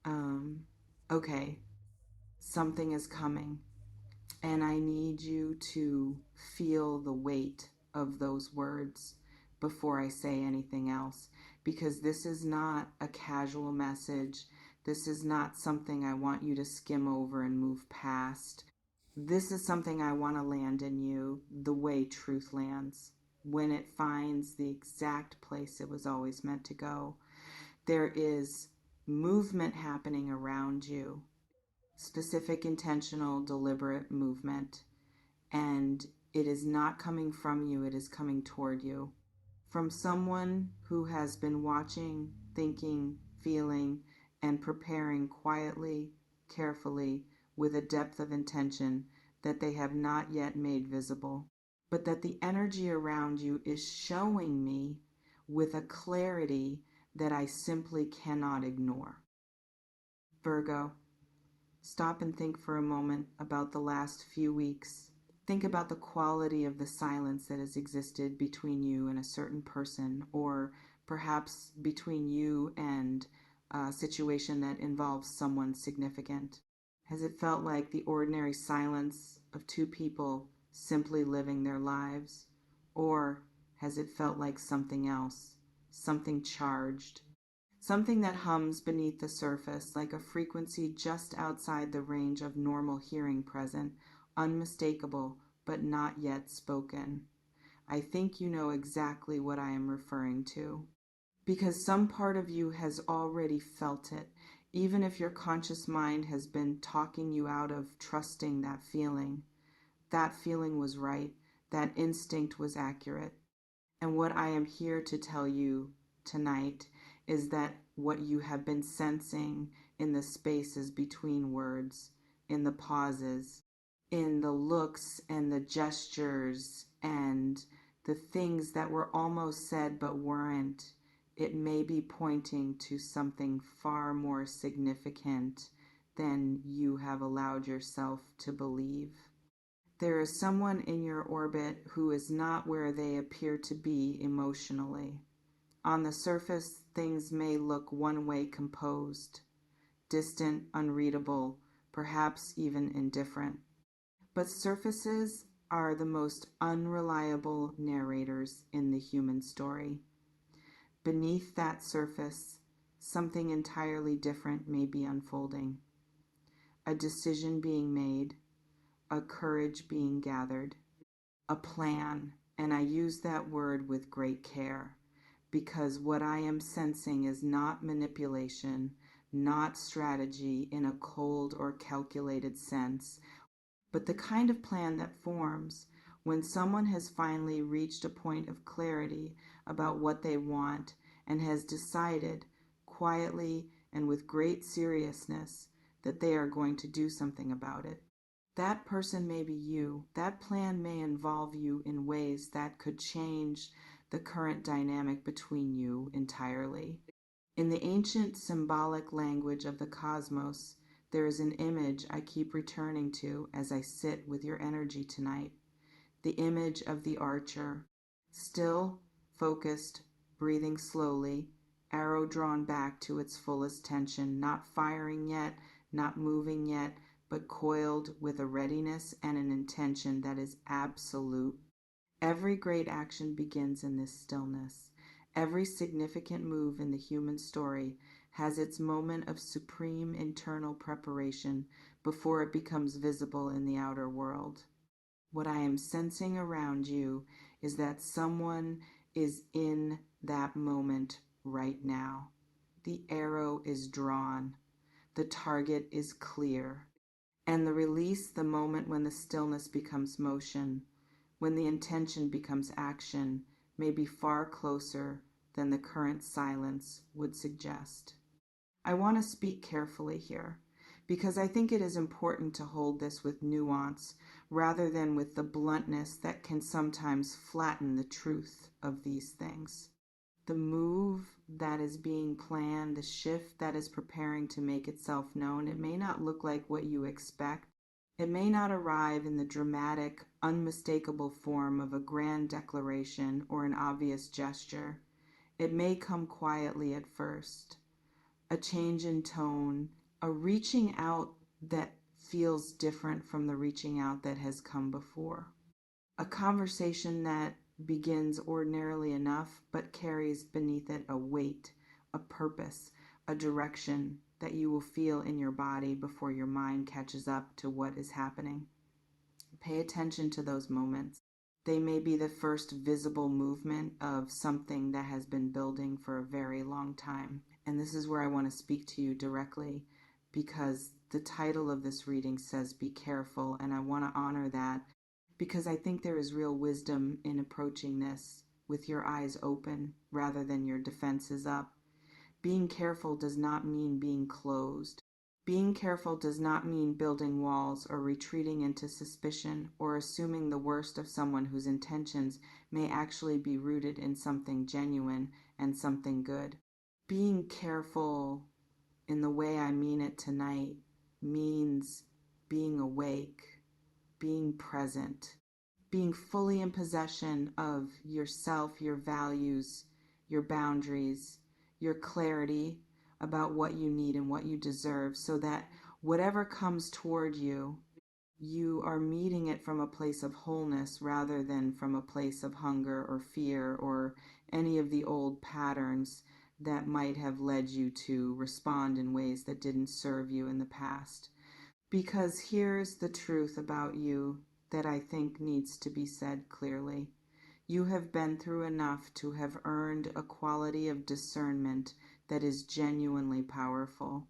Um, okay, something is coming, and I need you to feel the weight of those words before I say anything else, because this is not a casual message. This is not something I want you to skim over and move past. This is something I want to land in you the way truth lands, when it finds the exact place it was always meant to go. There is movement happening around you, specific, intentional, deliberate movement, and it is not coming from you, it is coming toward you. From someone who has been watching, thinking, feeling, and preparing quietly, carefully, with a depth of intention that they have not yet made visible, but that the energy around you is showing me with a clarity that I simply cannot ignore. Virgo, stop and think for a moment about the last few weeks. Think about the quality of the silence that has existed between you and a certain person, or perhaps between you and a situation that involves someone significant. Has it felt like the ordinary silence of two people simply living their lives? Or has it felt like something else, something charged, something that hums beneath the surface like a frequency just outside the range of normal hearing present, unmistakable but not yet spoken? I think you know exactly what I am referring to, because some part of you has already felt it, even if your conscious mind has been talking you out of trusting that feeling. That feeling was right, that instinct was accurate. And what I am here to tell you tonight is that what you have been sensing in the spaces between words, in the pauses, in the looks and the gestures and the things that were almost said but weren't, it may be pointing to something far more significant than you have allowed yourself to believe. There is someone in your orbit who is not where they appear to be emotionally. On the surface, things may look one way, composed, distant, unreadable, perhaps even indifferent. But surfaces are the most unreliable narrators in the human story. Beneath that surface, something entirely different may be unfolding. A decision being made, a courage being gathered, a plan, and I use that word with great care, because what I am sensing is not manipulation, not strategy in a cold or calculated sense, but the kind of plan that forms when someone has finally reached a point of clarity about what they want and has decided, quietly and with great seriousness, that they are going to do something about it. That person may be you. That plan may involve you in ways that could change the current dynamic between you entirely. In the ancient symbolic language of the cosmos, there is an image I keep returning to as I sit with your energy tonight. The image of the archer, still, focused, breathing slowly, arrow drawn back to its fullest tension, not firing yet, not moving yet, but coiled with a readiness and an intention that is absolute. Every great action begins in this stillness. Every significant move in the human story has its moment of supreme internal preparation before it becomes visible in the outer world. What I am sensing around you is that someone is in that moment right now. The arrow is drawn. The target is clear. And the release, the moment when the stillness becomes motion, when the intention becomes action, may be far closer than the current silence would suggest. I want to speak carefully here, because I think it is important to hold this with nuance rather than with the bluntness that can sometimes flatten the truth of these things. The move that is being planned, the shift that is preparing to make itself known, it may not look like what you expect. It may not arrive in the dramatic, unmistakable form of a grand declaration or an obvious gesture. It may come quietly at first. a change in tone, a reaching out that feels different from the reaching out that has come before. A conversation that begins ordinarily enough but carries beneath it a weight, a purpose, a direction that you will feel in your body before your mind catches up to what is happening. Pay attention to those moments. They may be the first visible movement of something that has been building for a very long time. And this is where I want to speak to you directly, because the title of this reading says be careful, and I want to honor that because I think there is real wisdom in approaching this with your eyes open rather than your defenses up. Being careful does not mean being closed. Being careful does not mean building walls or retreating into suspicion or assuming the worst of someone whose intentions may actually be rooted in something genuine and something good. Being careful in the way I mean it tonight means being awake, being present, being fully in possession of yourself, your values, your boundaries, your clarity about what you need and what you deserve, so that whatever comes toward you, you are meeting it from a place of wholeness rather than from a place of hunger or fear or any of the old patterns that might have led you to respond in ways that didn't serve you in the past. Because here's the truth about you that I think needs to be said clearly. You have been through enough to have earned a quality of discernment that is genuinely powerful.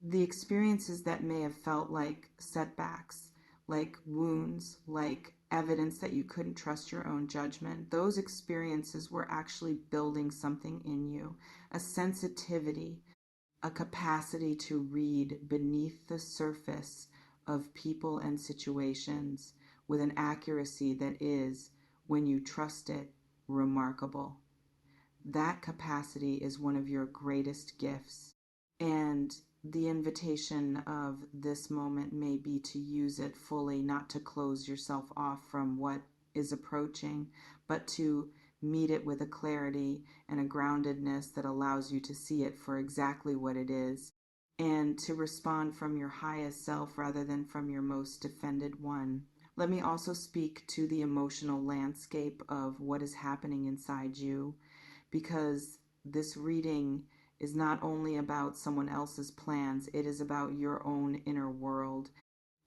The experiences that may have felt like setbacks, like wounds, like evidence that you couldn't trust your own judgment, those experiences were actually building something in you, a sensitivity, a capacity to read beneath the surface of people and situations with an accuracy that is, when you trust it, remarkable. That capacity is one of your greatest gifts. And the invitation of this moment may be to use it fully, not to close yourself off from what is approaching, but to meet it with a clarity and a groundedness that allows you to see it for exactly what it is, and to respond from your highest self rather than from your most defended one. Let me also speak to the emotional landscape of what is happening inside you, because this reading is not only about someone else's plans, it is about your own inner world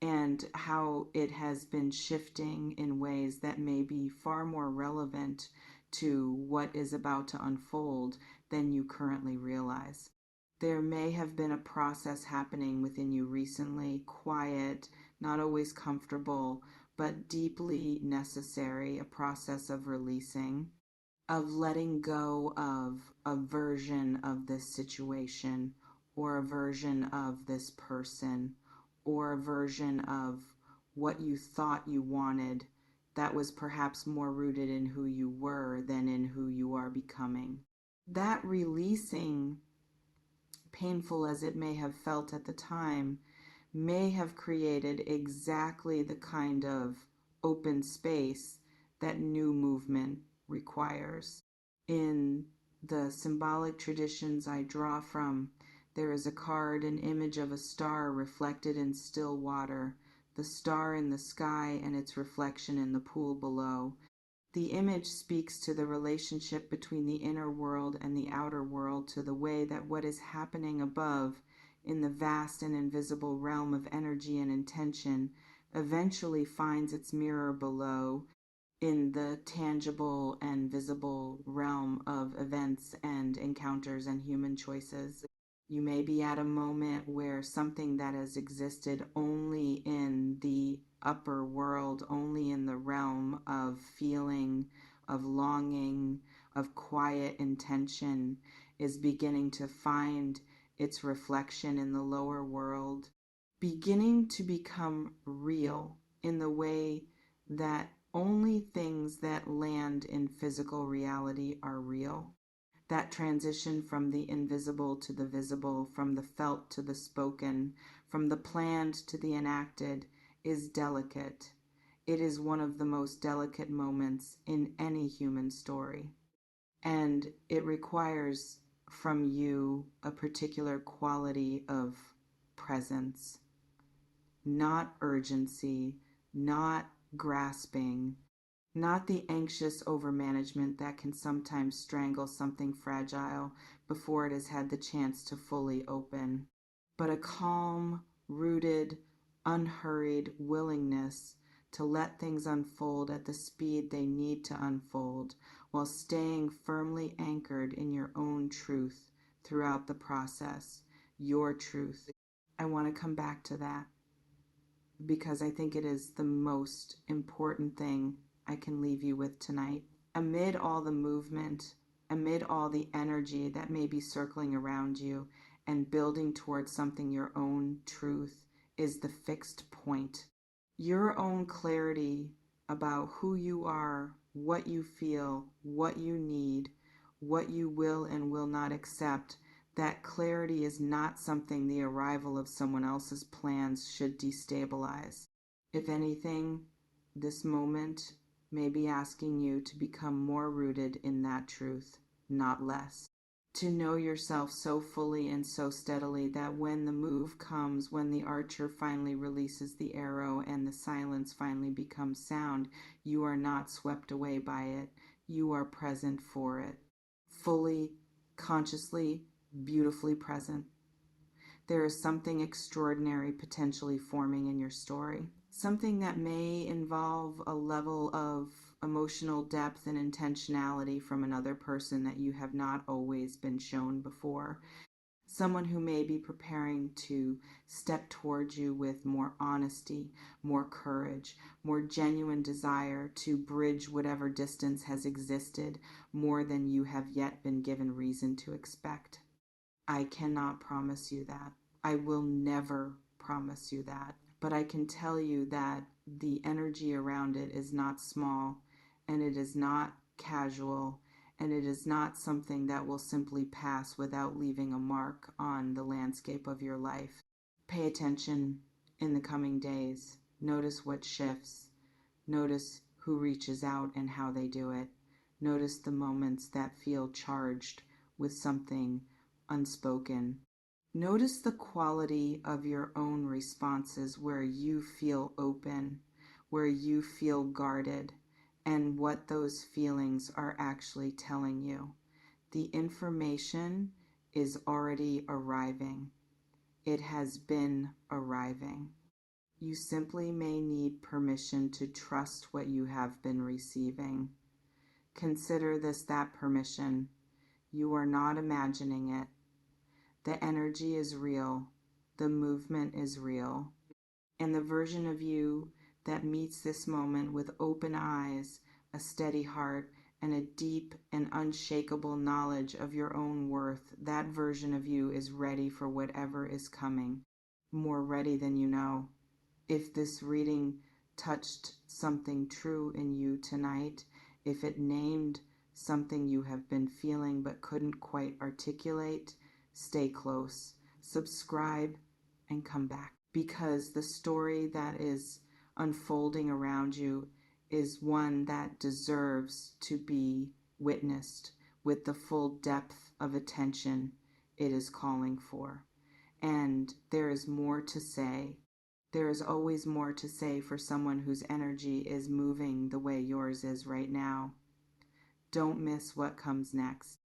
and how it has been shifting in ways that may be far more relevant to what is about to unfold than you currently realize. There may have been a process happening within you recently, quiet, not always comfortable, but deeply necessary, a process of releasing, of letting go of a version of this situation or a version of this person or a version of what you thought you wanted that was perhaps more rooted in who you were than in who you are becoming. That releasing, painful as it may have felt at the time, may have created exactly the kind of open space that new movement requires. In the symbolic traditions I draw from, there is a card, an image of a star reflected in still water, the star in the sky and its reflection in the pool below. The image speaks to the relationship between the inner world and the outer world, to the way that what is happening above in the vast and invisible realm of energy and intention eventually finds its mirror below in the tangible and visible realm of events and encounters and human choices. You may be at a moment where something that has existed only in the upper world, only in the realm of feeling, of longing, of quiet intention, is beginning to find its reflection in the lower world, beginning to become real in the way that only things that land in physical reality are real. That transition from the invisible to the visible, from the felt to the spoken, from the planned to the enacted, is delicate. It is one of the most delicate moments in any human story. And it requires from you a particular quality of presence, not urgency, not grasping, not the anxious overmanagement that can sometimes strangle something fragile before it has had the chance to fully open, but a calm, rooted, unhurried willingness to let things unfold at the speed they need to unfold while staying firmly anchored in your own truth throughout the process, your truth. I want to come back to that because I think it is the most important thing I can leave you with tonight. Amid all the movement, amid all the energy that may be circling around you and building towards something your own truth is the fixed point. Your own clarity about who you are, what you feel, what you need, what you will and will not accept, that clarity is not something the arrival of someone else's plans should destabilize. If anything, this moment may be asking you to become more rooted in that truth, not less. To know yourself so fully and so steadily that when the move comes, when the archer finally releases the arrow and the silence finally becomes sound, you are not swept away by it. You are present for it. Fully, consciously, beautifully present. There is something extraordinary potentially forming in your story. Something that may involve a level of emotional depth and intentionality from another person that you have not always been shown before. Someone who may be preparing to step towards you with more honesty, more courage, more genuine desire to bridge whatever distance has existed more than you have yet been given reason to expect. I cannot promise you that. I will never promise you that. But I can tell you that the energy around it is not small, and it is not casual, and it is not something that will simply pass without leaving a mark on the landscape of your life. Pay attention in the coming days. Notice what shifts. Notice who reaches out and how they do it. Notice the moments that feel charged with something unspoken. Notice the quality of your own responses where you feel open, where you feel guarded, and what those feelings are actually telling you. The information is already arriving. It has been arriving. You simply may need permission to trust what you have been receiving. Consider this that permission. You are not imagining it. The energy is real. The movement is real. And the version of you that meets this moment with open eyes, a steady heart, and a deep and unshakable knowledge of your own worth, that version of you is ready for whatever is coming. More ready than you know. If this reading touched something true in you tonight, if it named something you have been feeling but couldn't quite articulate, stay close, subscribe, and come back. Because the story that is unfolding around you is one that deserves to be witnessed with the full depth of attention it is calling for. And there is more to say. There is always more to say for someone whose energy is moving the way yours is right now. Don't miss what comes next.